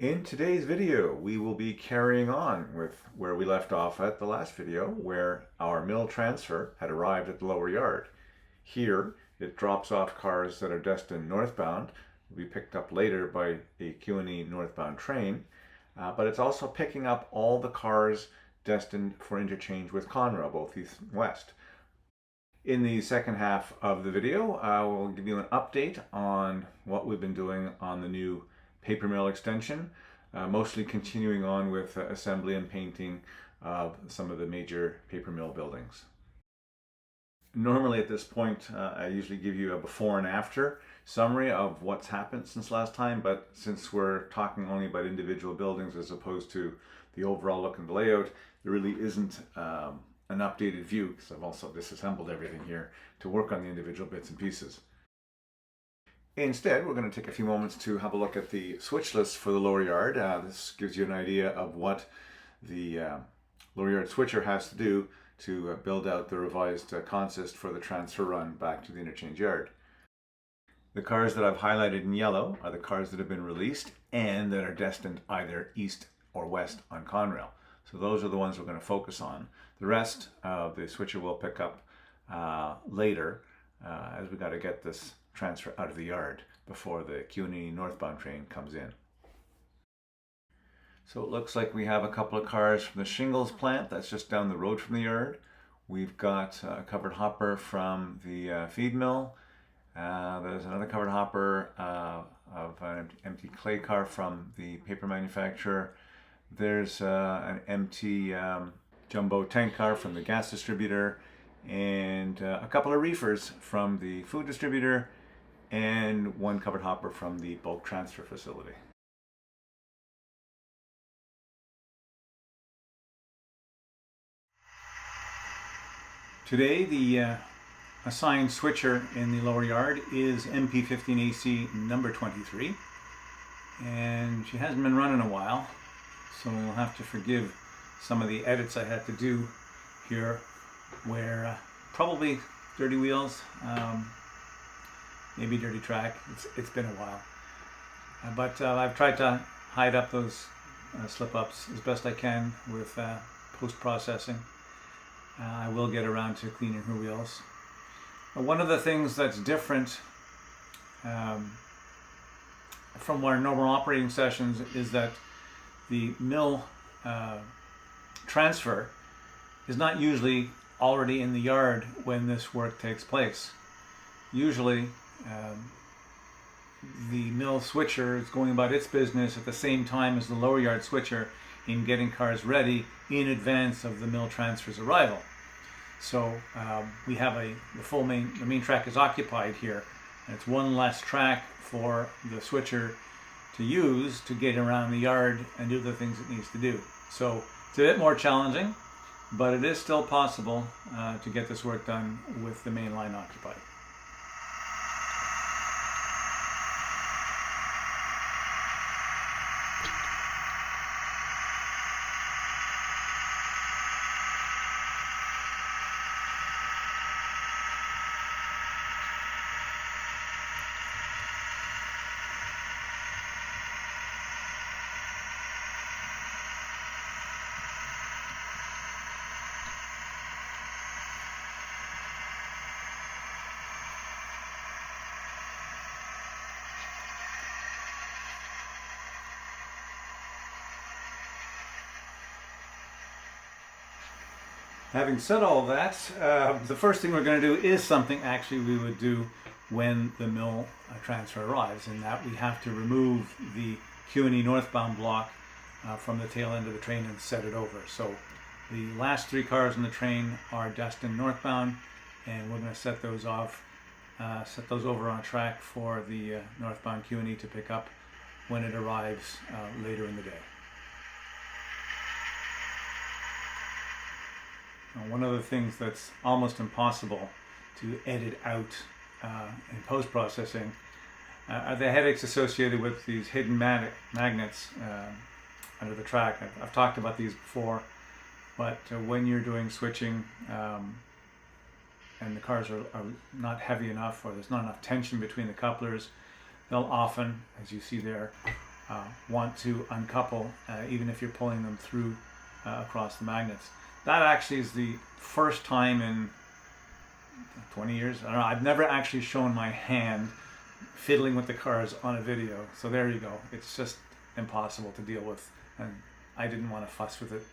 In today's video, we will be carrying on with where we left off at the last video, where our mill transfer had arrived at the lower yard. Here, it drops off cars that are destined northbound, will be picked up later by a Q&E northbound train, but it's also picking up all the cars destined for interchange with Conrail, both east and west. In the second half of the video, I will give you an update on what we've been doing on the new paper mill extension, mostly continuing on with assembly and painting of some of the major paper mill buildings. Normally at this point, I usually give you a before and after summary of what's happened since last time, but since we're talking only about individual buildings as opposed to the overall look and the layout, there really isn't an updated view, because I've also disassembled everything here to work on the individual bits and pieces. Instead, we're going to take a few moments to have a look at the switch list for the lower yard. This gives you an idea of what the lower yard switcher has to do to build out the revised consist for the transfer run back to the interchange yard. The cars that I've highlighted in yellow are the cars that have been released and that are destined either east or west on Conrail. So those are the ones we're going to focus on. The rest of the switcher will pick up later as we got to get this transfer out of the yard before the Q&E northbound train comes in. So it looks like we have a couple of cars from the Shingles plant that's just down the road from the yard. We've got a covered hopper from the feed mill. There's another covered hopper of an empty clay car from the paper manufacturer. There's an empty jumbo tank car from the gas distributor, and a couple of reefers from the food distributor, and one covered hopper from the bulk transfer facility. Today, the assigned switcher in the lower yard is MP15AC number 23, and she hasn't been running a while, so you'll have to forgive some of the edits I had to do here, where probably dirty wheels, maybe dirty track. It's been a while, but I've tried to hide up those slip-ups as best I can with post-processing. I will get around to cleaning her wheels. One of the things that's different from our normal operating sessions is that the mill transfer is not usually already in the yard when this work takes place. Usually the mill switcher is going about its business at the same time as the lower yard switcher in getting cars ready in advance of the mill transfer's arrival. So we have the main track is occupied here, and it's one less track for the switcher to use to get around the yard and do the things it needs to do. So it's a bit more challenging, but it is still possible to get this work done with the main line occupied. Having said all that, the first thing we're going to do is something actually we would do when the mill transfer arrives, in that we have to remove the Q&E northbound block from the tail end of the train and set it over. So the last three cars on the train are destined northbound, and we're going to set those over on a track for the northbound Q&E to pick up when it arrives later in the day. One of the things that's almost impossible to edit out in post-processing are the headaches associated with these hidden magnets under the track. I've talked about these before, but when you're doing switching and the cars are not heavy enough, or there's not enough tension between the couplers, they'll often, as you see there, want to uncouple, even if you're pulling them through across the magnets. That actually is the first time in 20 years, I don't know, I've never actually shown my hand fiddling with the cars on a video. So there you go. It's just impossible to deal with, and I didn't want to fuss with it.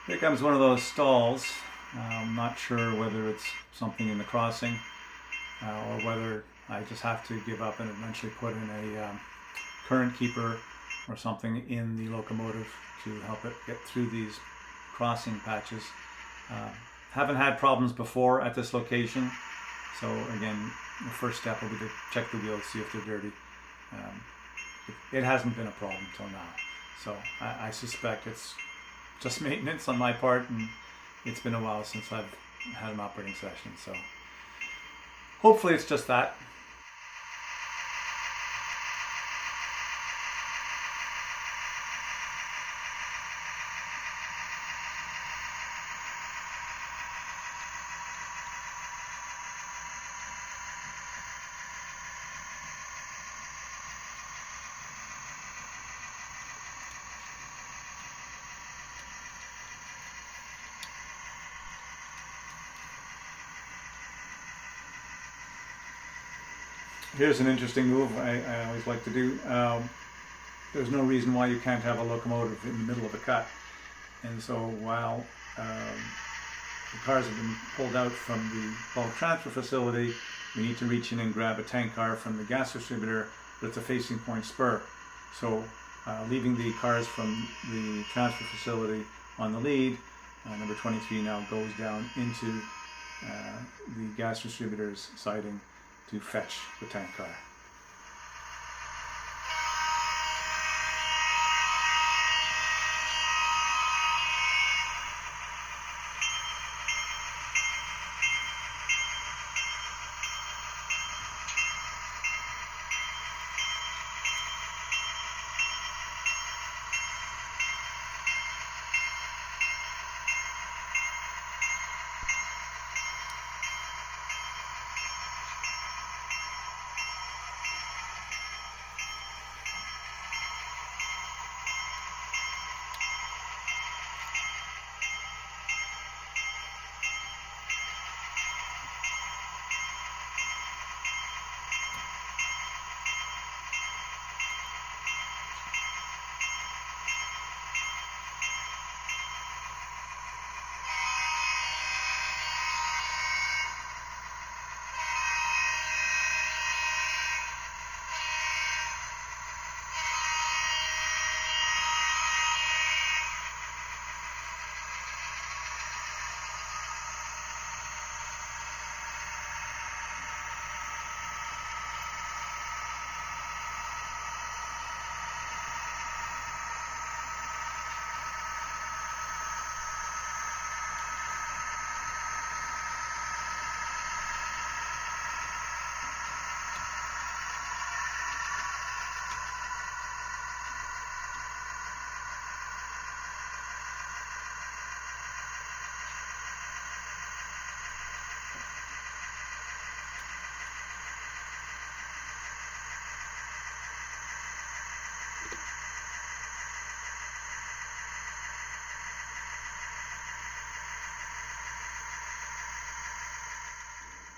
Here comes one of those stalls. I'm not sure whether it's something in the crossing or whether I just have to give up and eventually put in a current keeper or something in the locomotive to help it get through these crossing patches. Haven't had problems before at this location, so again, the first step will be to check the wheels, see if they're dirty. It hasn't been a problem till now, so I suspect it's just maintenance on my part, and it's been a while since I've had an operating session, so hopefully it's just that. Here's an interesting move I always like to do. There's no reason why you can't have a locomotive in the middle of a cut. And so while the cars have been pulled out from the bulk transfer facility, we need to reach in and grab a tank car from the gas distributor, but it's a facing point spur. So leaving the cars from the transfer facility on the lead, number 23 now goes down into the gas distributor's siding to fetch the tank car.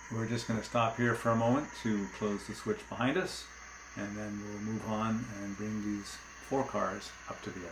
We're just going to stop here for a moment to close the switch behind us, and then we'll move on and bring these 4 cars up to the yard.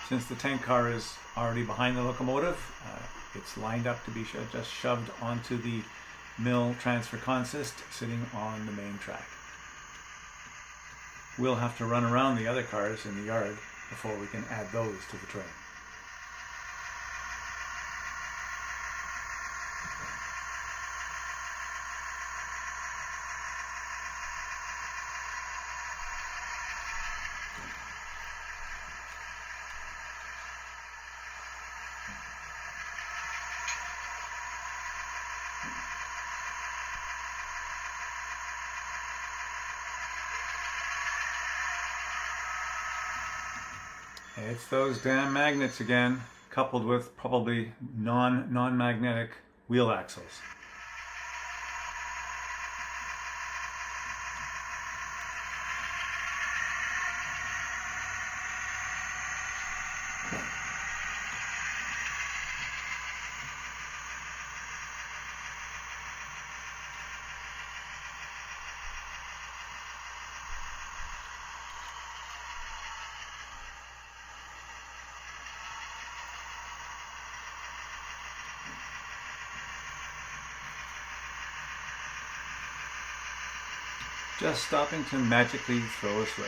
Since the tank car is already behind the locomotive, it's lined up to be just shoved onto the mill transfer consist sitting on the main track. We'll have to run around the other cars in the yard before we can add those to the train. It's those damn magnets again, coupled with probably non-magnetic wheel axles. Just stopping to magically throw a switch.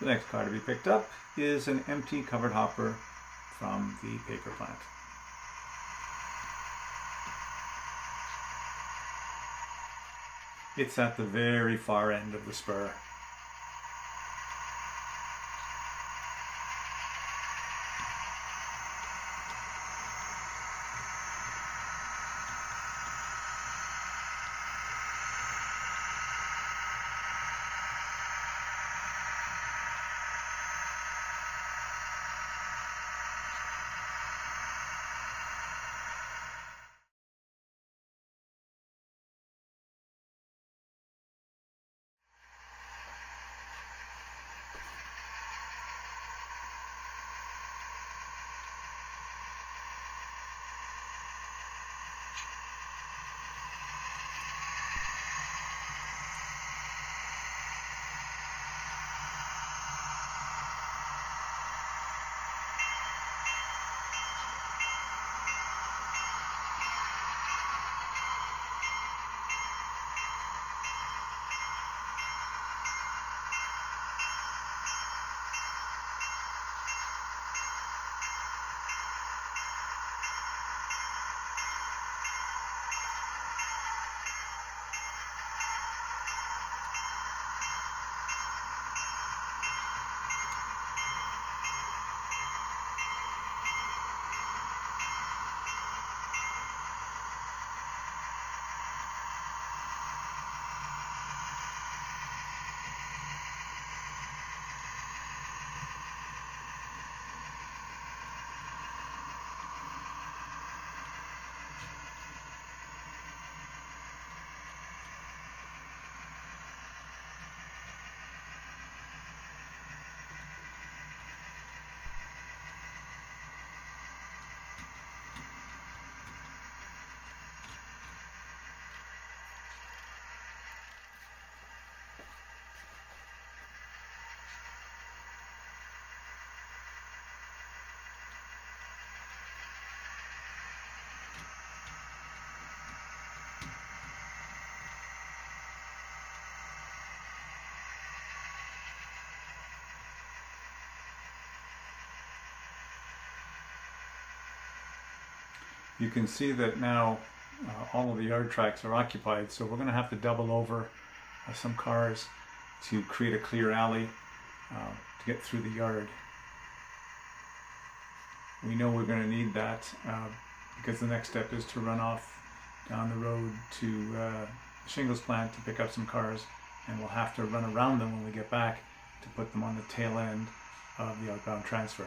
The next car to be picked up is an empty covered hopper from the paper plant. It's at the very far end of the spur. You can see that now all of the yard tracks are occupied, so we're going to have to double over some cars to create a clear alley to get through the yard. We know we're going to need that because the next step is to run off down the road to the Shingles plant to pick up some cars, and we'll have to run around them when we get back to put them on the tail end of the outbound transfer.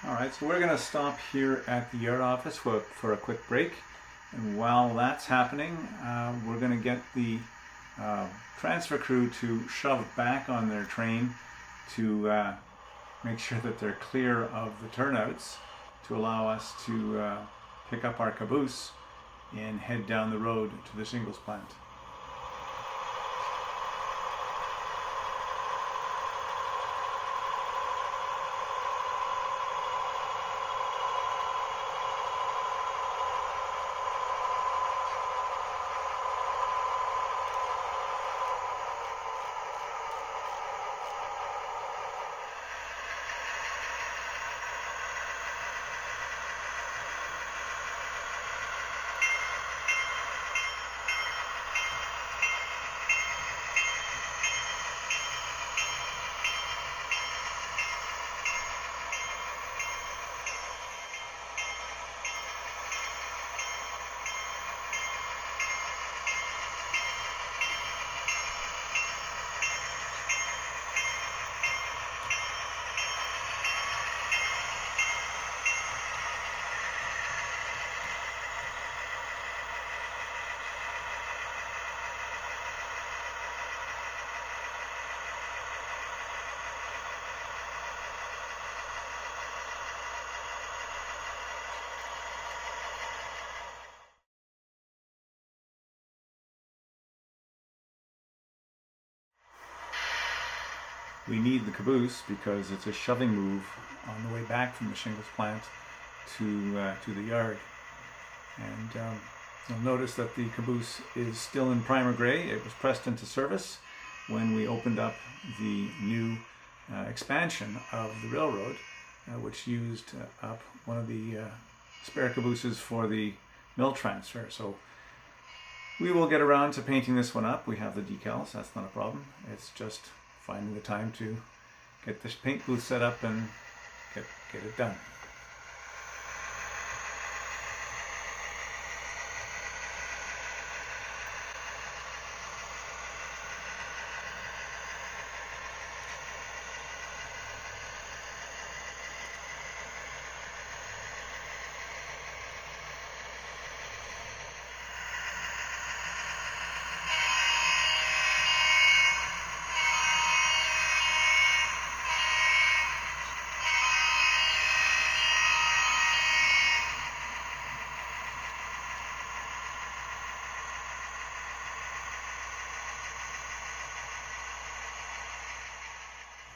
Alright, so we're going to stop here at the yard office for a quick break. And while that's happening, we're going to get the transfer crew to shove back on their train to make sure that they're clear of the turnouts to allow us to pick up our caboose and head down the road to the Shingles plant. We need the caboose because it's a shoving move on the way back from the Shingles plant to the yard. And you'll notice that the caboose is still in primer gray. It was pressed into service when we opened up the new expansion of the railroad, which used up one of the spare cabooses for the mill transfer. So we will get around to painting this one up. We have the decals, that's not a problem. It's just finding the time to get this paint booth set up and get it done.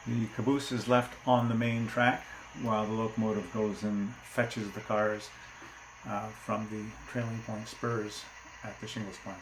The caboose is left on the main track while the locomotive goes and fetches the cars from the trailing point spurs at the Shingles plant.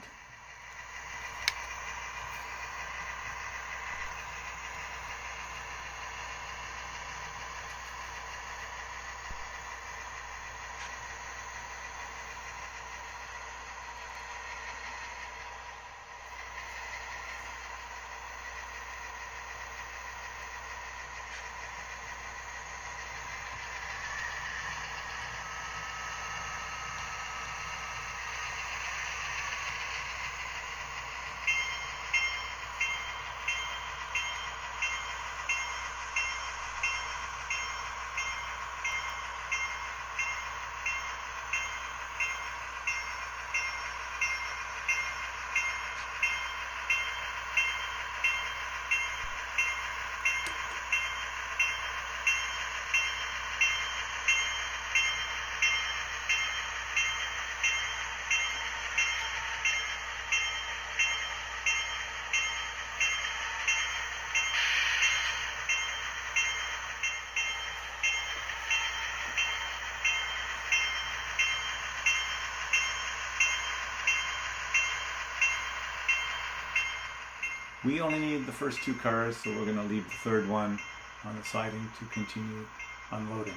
We only need the first two cars, so we're going to leave the third one on the siding to continue unloading.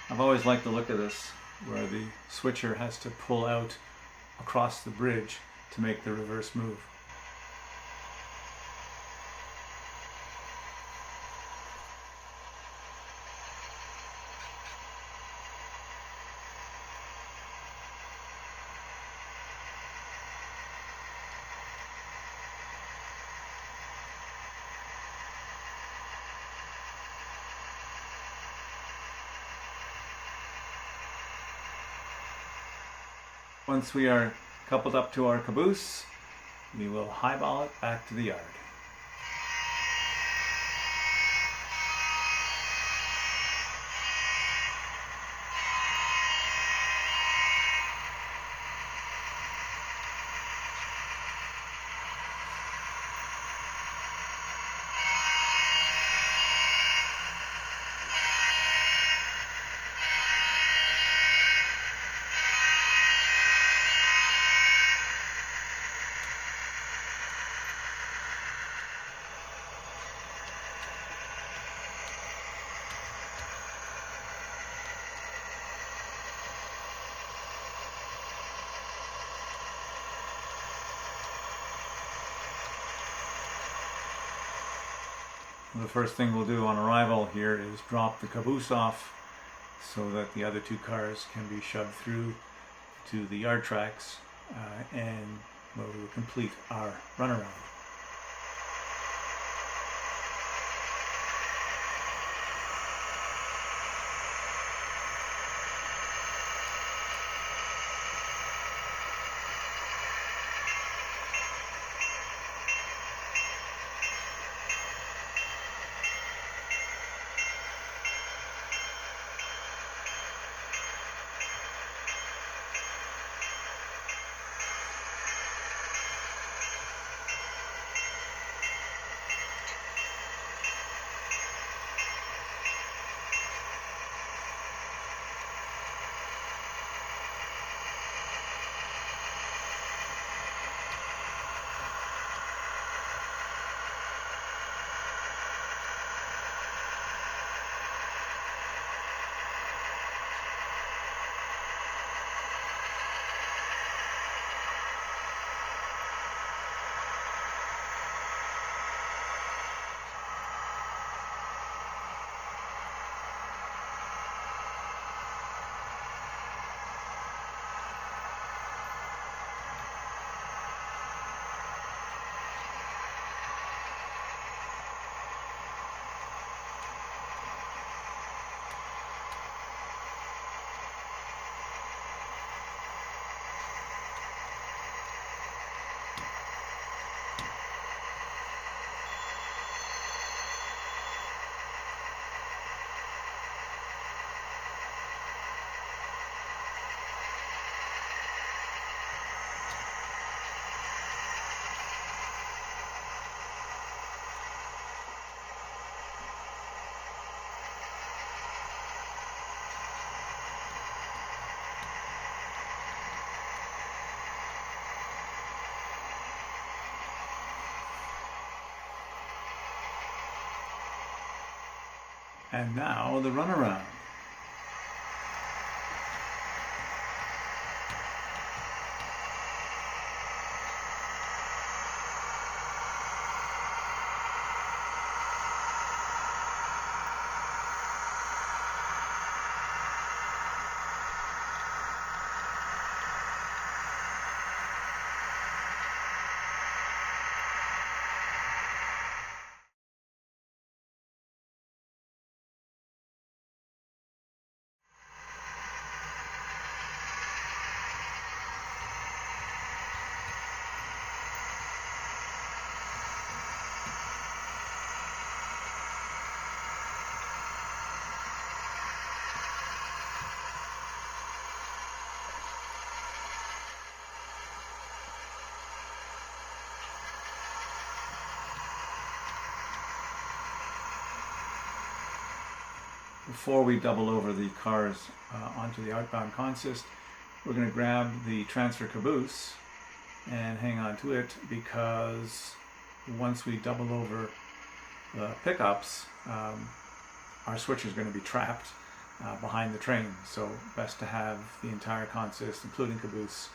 I've always liked the look of this, where the switcher has to pull out across the bridge to make the reverse move. Once we are coupled up to our caboose, we will highball it back to the yard. The first thing we'll do on arrival here is drop the caboose off so that the other two cars can be shoved through to the yard tracks and where we will complete our runaround. And now the runaround. Before we double over the cars onto the outbound consist, we're going to grab the transfer caboose and hang on to it, because once we double over the pickups, our switch is going to be trapped behind the train. So best to have the entire consist, including caboose,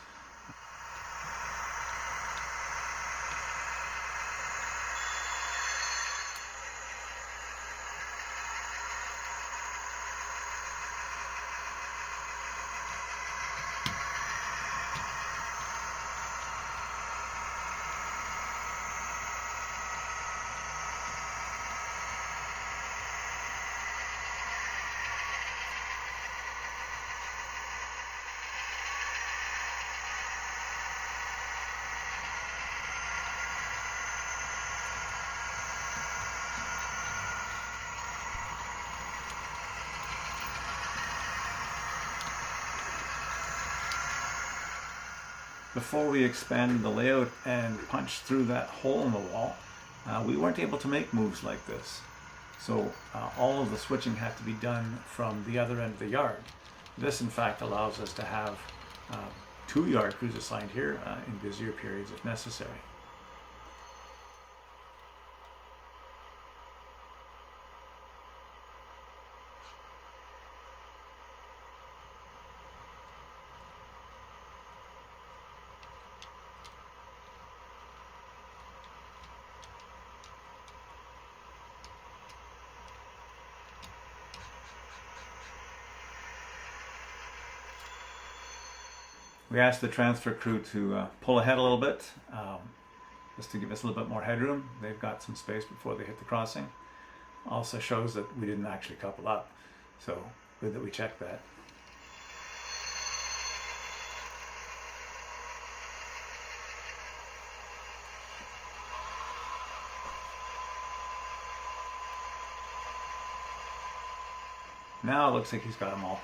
before we expanded the layout and punched through that hole in the wall, we weren't able to make moves like this. So all of the switching had to be done from the other end of the yard. This in fact allows us to have 2 yard crews assigned here in busier periods if necessary. We asked the transfer crew to pull ahead a little bit, just to give us a little bit more headroom. They've got some space before they hit the crossing. Also shows that we didn't actually couple up, so good that we checked that. Now it looks like he's got them all.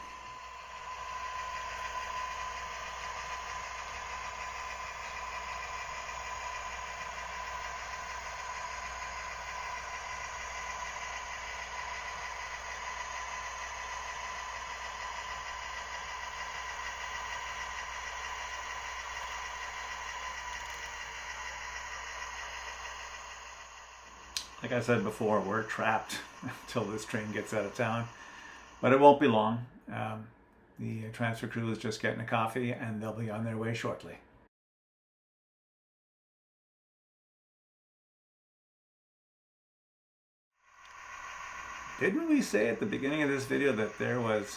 Like I said before, we're trapped until this train gets out of town, but it won't be long. The transfer crew is just getting a coffee and they'll be on their way shortly. Didn't we say at the beginning of this video that there was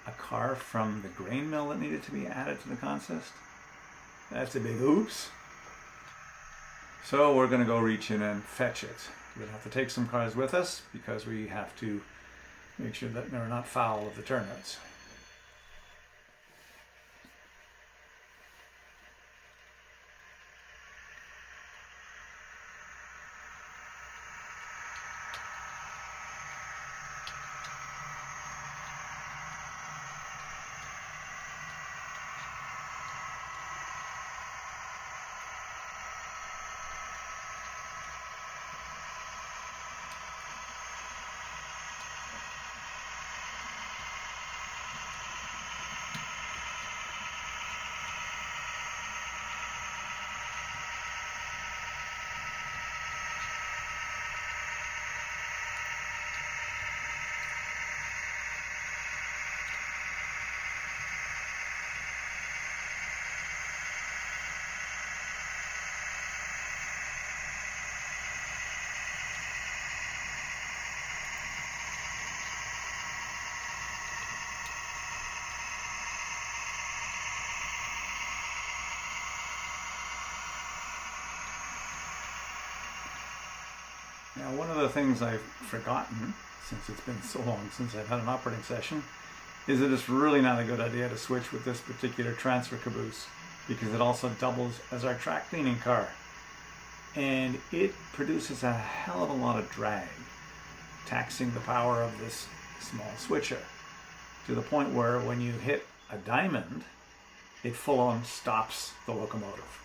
a car from the grain mill that needed to be added to the consist? That's a big oops. So we're going to go reach in and fetch it. We're going to have to take some cars with us because we have to make sure that they're not foul of the turnouts. Now, one of the things I've forgotten, since it's been so long since I've had an operating session, is that it's really not a good idea to switch with this particular transfer caboose because it also doubles as our track cleaning car. And it produces a hell of a lot of drag, taxing the power of this small switcher to the point where when you hit a diamond, it full on stops the locomotive.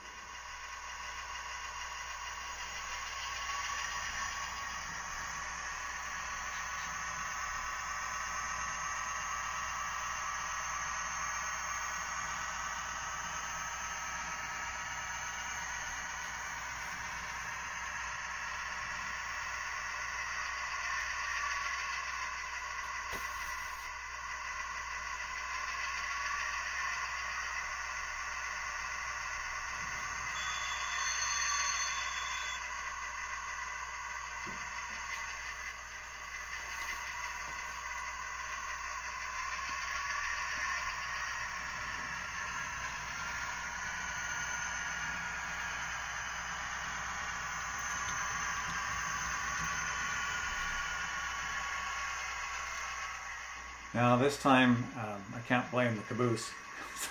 Now this time, I can't blame the caboose.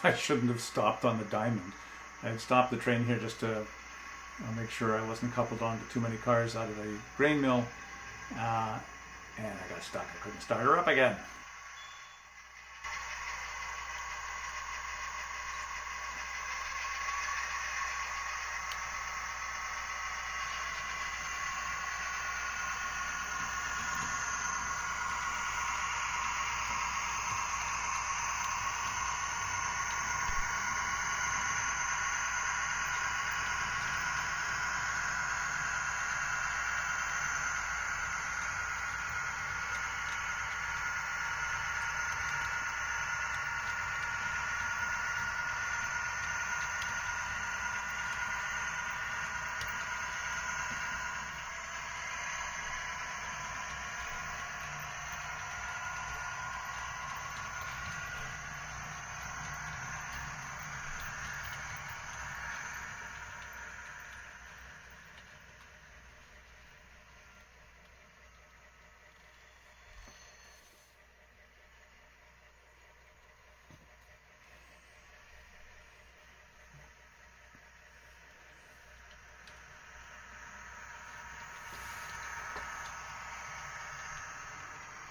I shouldn't have stopped on the diamond. I had stopped the train here just to make sure I wasn't coupled onto too many cars out of the grain mill, and I got stuck. I couldn't start her up again.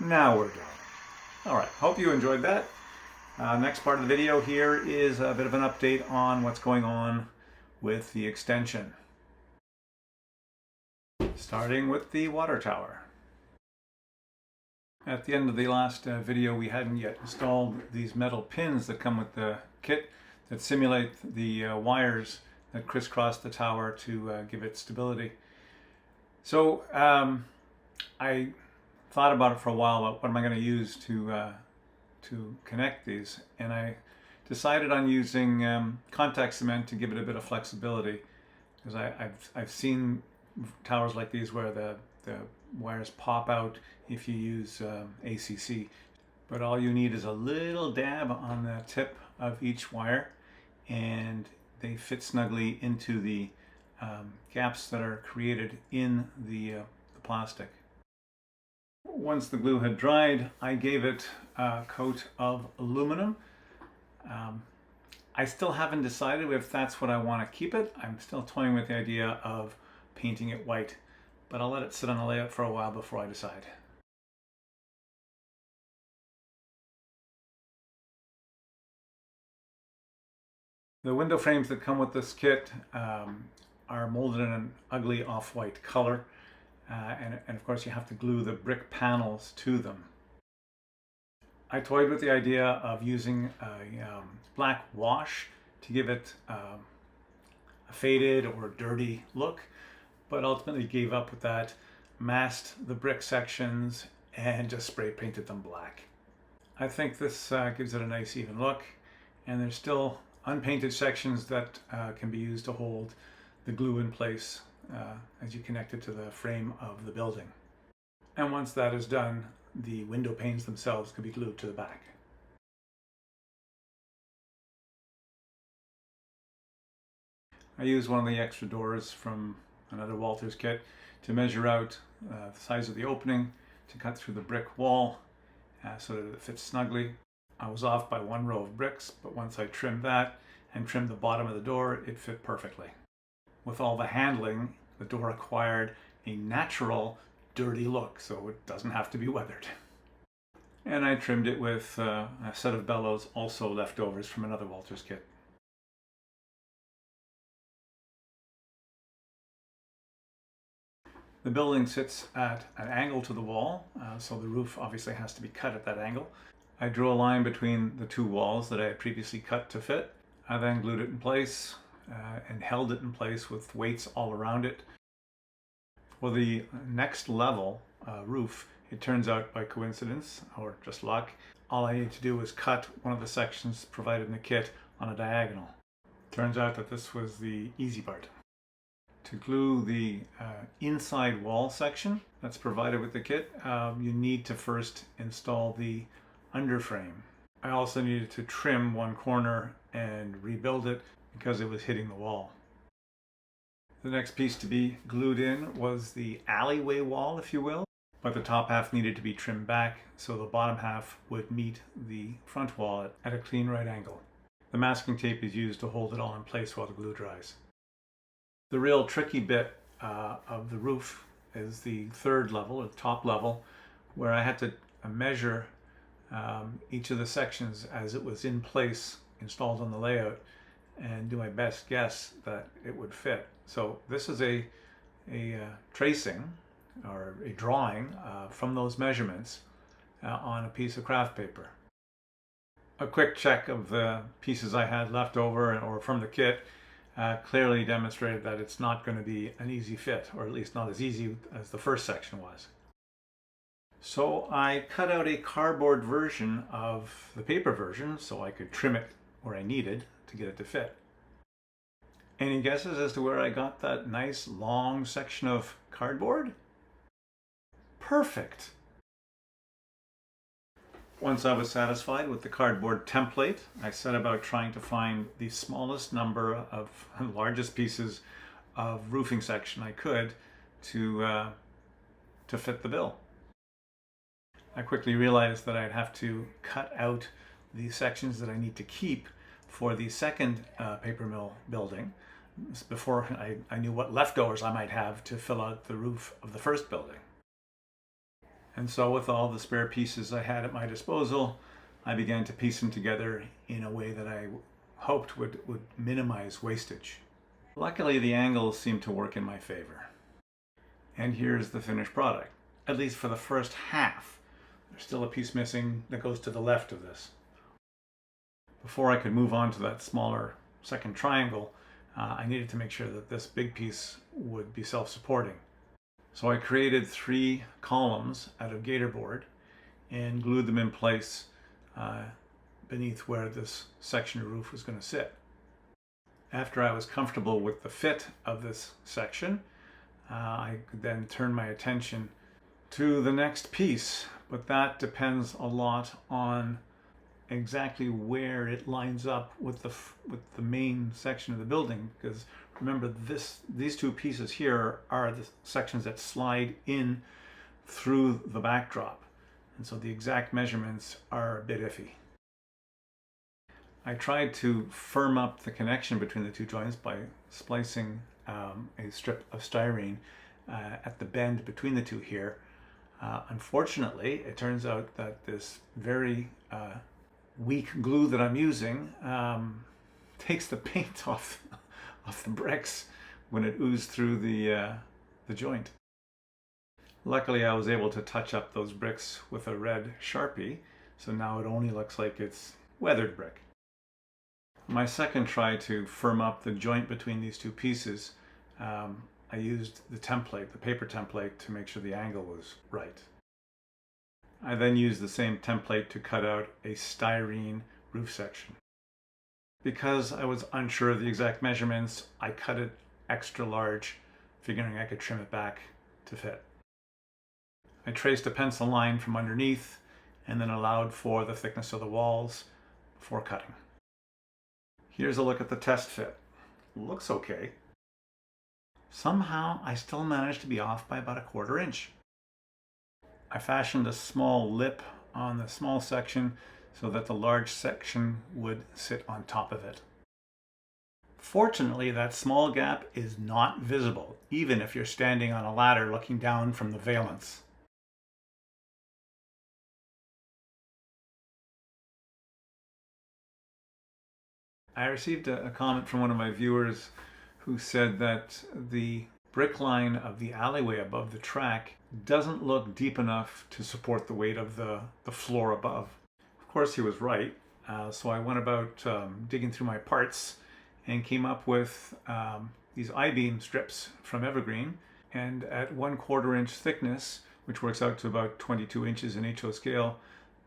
Now we're done. All right, hope you enjoyed that. Next part of the video here is a bit of an update on what's going on with the extension. Starting with the water tower. At the end of the last video, we hadn't yet installed these metal pins that come with the kit that simulate the wires that crisscross the tower to give it stability. So I thought about it for a while about what am I going to use to connect these, and I decided on using contact cement to give it a bit of flexibility, because I've seen towers like these where the wires pop out if you use ACC, but all you need is a little dab on the tip of each wire and they fit snugly into the gaps that are created in the plastic. Once the glue had dried, I gave it a coat of aluminum. I still haven't decided if that's what I want to keep it. I'm still toying with the idea of painting it white, but I'll let it sit on the layout for a while before I decide. The window frames that come with this kit are molded in an ugly off-white color, and of course you have to glue the brick panels to them. I toyed with the idea of using a black wash to give it a faded or dirty look, but ultimately gave up with that, masked the brick sections, and just spray painted them black. I think this gives it a nice even look, and there's still unpainted sections that can be used to hold the glue in place as you connect it to the frame of the building. And once that is done, the window panes themselves can be glued to the back. I used one of the extra doors from another Walters kit to measure out the size of the opening to cut through the brick wall so that it fits snugly. I was off by one row of bricks, but once I trimmed that and trimmed the bottom of the door, it fit perfectly. With all the handling, the door acquired a natural, dirty look, so it doesn't have to be weathered. And I trimmed it with a set of bellows, also leftovers from another Walters kit. The building sits at an angle to the wall, so the roof obviously has to be cut at that angle. I drew a line between the two walls that I had previously cut to fit. I then glued it in place and held it in place with weights all around it. For the next level roof, it turns out by coincidence, or just luck, all I needed to do was cut one of the sections provided in the kit on a diagonal. Turns out that this was the easy part. To glue the inside wall section that's provided with the kit, you need to first install the underframe. I also needed to trim one corner and rebuild it because it was hitting the wall. The next piece to be glued in was the alleyway wall, if you will, but the top half needed to be trimmed back so the bottom half would meet the front wall at a clean right angle. The masking tape is used to hold it all in place while the glue dries. The real tricky bit of the roof is the third level, or the top level, where I had to measure each of the sections as it was in place, installed on the layout, and do my best guess that it would fit. So this is a tracing or a drawing from those measurements on a piece of craft paper. A quick check of the pieces I had left over or from the kit clearly demonstrated that it's not going to be an easy fit, or at least not as easy as the first section was. So I cut out a cardboard version of the paper version so I could trim it where I needed to get it to fit. Any guesses as to where I got that nice long section of cardboard? Perfect! Once I was satisfied with the cardboard template, I set about trying to find the smallest number of largest pieces of roofing section I could to fit the bill. I quickly realized that I'd have to cut out the sections that I need to keep for the second paper mill building before I knew what leftovers I might have to fill out the roof of the first building. And so with all the spare pieces I had at my disposal, I began to piece them together in a way that I hoped would minimize wastage. Luckily, the angles seemed to work in my favor. And here's the finished product, at least for the first half. There's still a piece missing that goes to the left of this. Before I could move on to that smaller second triangle, I needed to make sure that this big piece would be self-supporting. So I created 3 columns out of gator board and glued them in place beneath where this section of roof was going to sit. After I was comfortable with the fit of this section, I could then turn my attention to the next piece, but that depends a lot on exactly where it lines up with the main section of the building, because remember these 2 pieces here are the sections that slide in through the backdrop, and so the exact measurements are a bit iffy. I tried to firm up the connection between the 2 joints by splicing a strip of styrene at the bend between the 2 here. Unfortunately, it turns out that this very weak glue that I'm using takes the paint off the bricks when it oozed through the joint. Luckily, I was able to touch up those bricks with a red Sharpie, so now it only looks like it's weathered brick. My second try to firm up the joint between these 2 pieces, I used the template, the paper template, to make sure the angle was right. I then used the same template to cut out a styrene roof section. Because I was unsure of the exact measurements, I cut it extra large, figuring I could trim it back to fit. I traced a pencil line from underneath and then allowed for the thickness of the walls before cutting. Here's a look at the test fit. Looks okay. Somehow I still managed to be off by about 1/4 inch. I fashioned a small lip on the small section so that the large section would sit on top of it. Fortunately, that small gap is not visible, even if you're standing on a ladder looking down from the valance. I received a comment from one of my viewers who said that the brick line of the alleyway above the track doesn't look deep enough to support the weight of the floor above. Of course, he was right. So I went about digging through my parts and came up with these I-beam strips from Evergreen, and at 1/4 inch thickness, which works out to about 22 inches in HO scale,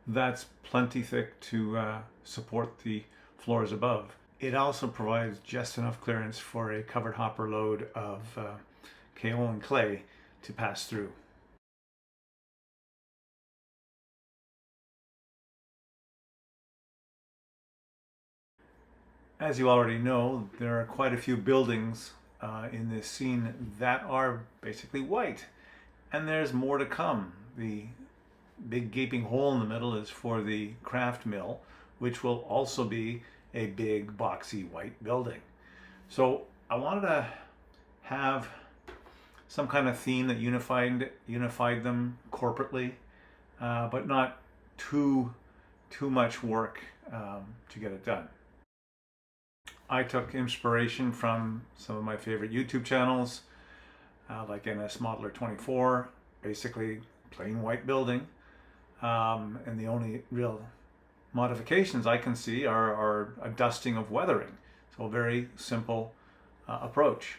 that's plenty thick to support the floors above. It also provides just enough clearance for a covered hopper load of kaolin clay to pass through. As you already know, there are quite a few buildings in this scene that are basically white, and there's more to come. The big gaping hole in the middle is for the craft mill, which will also be a big boxy white building. So I wanted to have some kind of theme that unified them corporately, but not too much work to get it done. I took inspiration from some of my favorite YouTube channels, like NS Modeler 24, basically plain white building, and the only real modifications I can see are a dusting of weathering. So a very simple approach.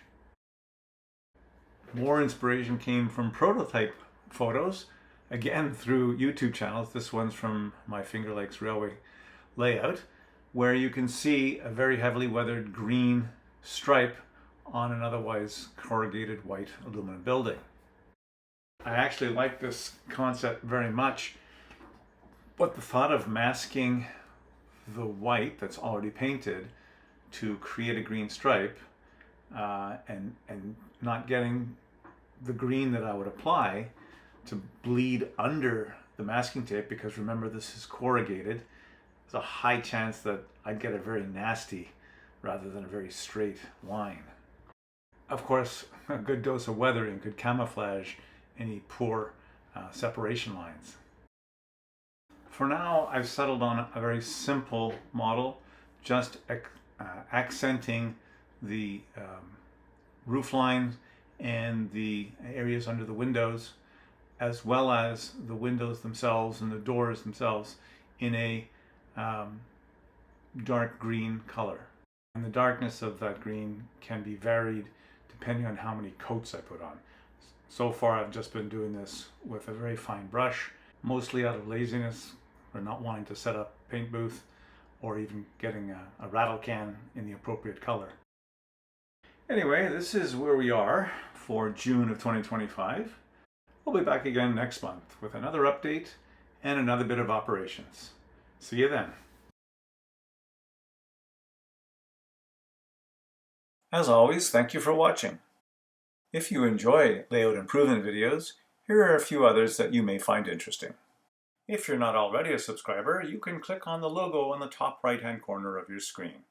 More inspiration came from prototype photos, again through YouTube channels. This one's from my Finger Lakes Railway layout, where you can see a very heavily weathered green stripe on an otherwise corrugated white aluminum building. I actually like this concept very much, but the thought of masking the white that's already painted to create a green stripe and not getting the green that I would apply to bleed under the masking tape, because remember this is corrugated, there's a high chance that I'd get a very nasty rather than a very straight line. Of course, a good dose of weathering could camouflage any poor separation lines. For now, I've settled on a very simple model, just accenting the roof lines and the areas under the windows, as well as the windows themselves and the doors themselves in a dark green color. And the darkness of that green can be varied depending on how many coats I put on. So far I've just been doing this with a very fine brush, mostly out of laziness or not wanting to set up a paint booth or even getting a rattle can in the appropriate color. Anyway, this is where we are for June of 2025. We'll be back again next month with another update and another bit of operations. See you then. As always, thank you for watching. If you enjoy layout improvement videos, here are a few others that you may find interesting. If you're not already a subscriber, you can click on the logo on the top right-hand corner of your screen.